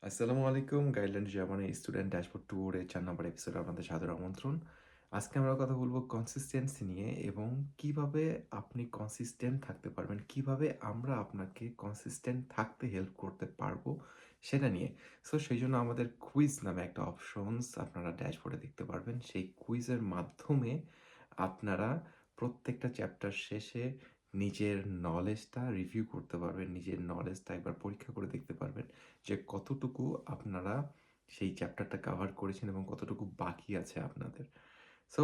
আসসালামু আলাইকুম। Guideline Germany student dashboard tour এর ৪ নম্বর এপিসোডে আপনাদের সাদর আমন্ত্রণ। আজকে আমরা কথা বলব কনসিস্টেন্সি নিয়ে এবং কিভাবে আপনি কনসিস্টেন্ট থাকতে পারবেন, কিভাবে আমরা আপনাকে কনসিস্টেন্ট থাকতে হেল্প করতে পারবো সেটা নিয়ে। সো সেইজন্য আমাদের কুইজ নামে একটা অপশনস আপনারা ড্যাশবোর্ডে দেখতে পারবেন। সেই কুইজের মাধ্যমে আপনারা প্রত্যেকটা চ্যাপ্টার শেষে নিজের নলেজটা রিভিউ করতে পারবেন, নিজের নলেজটা একবার পরীক্ষা করে দেখতে পারবেন যে কতটুকু আপনারা সেই চ্যাপ্টারটা কভার করেছেন এবং কতটুকু বাকি আছে আপনাদের। সো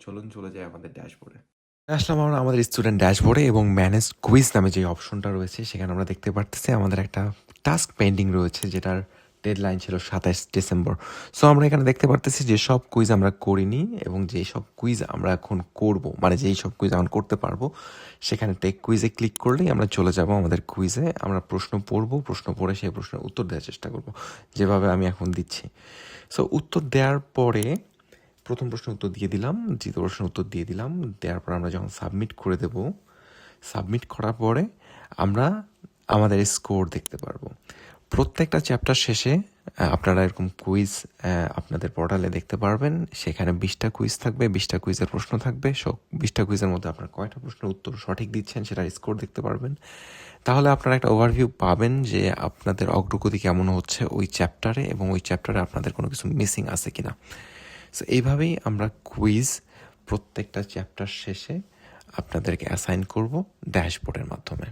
চলুন চলে যাই আমাদের ড্যাশবোর্ডে। আসলাম আমরা আমাদের স্টুডেন্ট ড্যাশবোর্ডে এবং ম্যানেজ কুইজ নামে যে অপশনটা রয়েছে সেখানে আমরা দেখতে পারতেছি আমাদের একটা টাস্ক পেন্ডিং রয়েছে যেটার ডেডলাইন ছিল ২৭ ডিসেম্বর। সো আমরা এখানে দেখতে পারতেছি যে সব কুইজ আমরা করিনি এবং যেই সব কুইজ আমরা এখন করব, মানে যেই সব কুইজ এখন করতে পারবো, সেখানে টেক কুইজে ক্লিক করলেই আমরা চলে যাব আমাদের কুইজে। আমরা প্রশ্ন পড়ব, প্রশ্ন পড়ে সেই প্রশ্নের উত্তর দেওয়ার চেষ্টা করব, যেভাবে আমি এখন দিচ্ছি। সো উত্তর দেওয়ার পরে প্রথম প্রশ্নের উত্তর দিয়ে দিলাম, দ্বিতীয় প্রশ্নের উত্তর দিয়ে দিলাম। দেওয়ার পর আমরা যখন সাবমিট করে দেব, সাবমিট করার পরে আমরা আমাদের স্কোর দেখতে পারবো। প্রত্যেকটা চ্যাপ্টার শেষে আপনারা এরকম কুইজ আপনাদের পোর্টালে দেখতে পারবেন। সেখানে ২০টা কুইজ থাকবে, ২০টা কুইজের প্রশ্ন থাকবে। ২০টা কুইজের মধ্যে আপনার কয়টা প্রশ্নের উত্তর সঠিক দিচ্ছেন সেটার স্কোর দেখতে পারবেন। তাহলে আপনারা একটা ওভারভিউ পাবেন যে আপনাদের অগ্রগতি কেমন হচ্ছে ওই চ্যাপ্টারে এবং ওই চ্যাপ্টারে আপনাদের কোনো কিছু মিসিং আছে কিনা। সো এইভাবেই আমরা কুইজ প্রত্যেকটা চ্যাপ্টার শেষে আপনাদেরকে অ্যাসাইন করব ড্যাশবোর্ডের মাধ্যমে।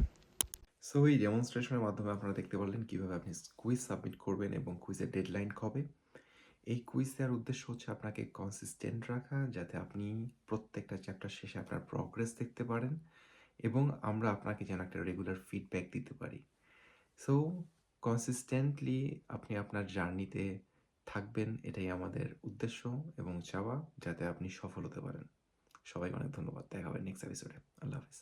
সো এই ডেমনস্ট্রেশনের মাধ্যমে আপনারা দেখতে পারলেন কীভাবে আপনি কুইজ সাবমিট করবেন এবং কুইজের ডেডলাইন কবে। এই কুইজ দেওয়ার উদ্দেশ্য হচ্ছে আপনাকে কনসিস্টেন্ট রাখা, যাতে আপনি প্রত্যেকটা চ্যাপ্টার শেষে আপনার প্রগ্রেস দেখতে পারেন এবং আমরা আপনাকে যেন একটা রেগুলার ফিডব্যাক দিতে পারি। সো কনসিস্টেন্টলি আপনি আপনার জার্নিতে থাকবেন, এটাই আমাদের উদ্দেশ্য এবং চাওয়া, যাতে আপনি সফল হতে পারেন। সবাইকে অনেক ধন্যবাদ। দেখা হবে নেক্সট এপিসোডে। আল্লাহ হাফেজ।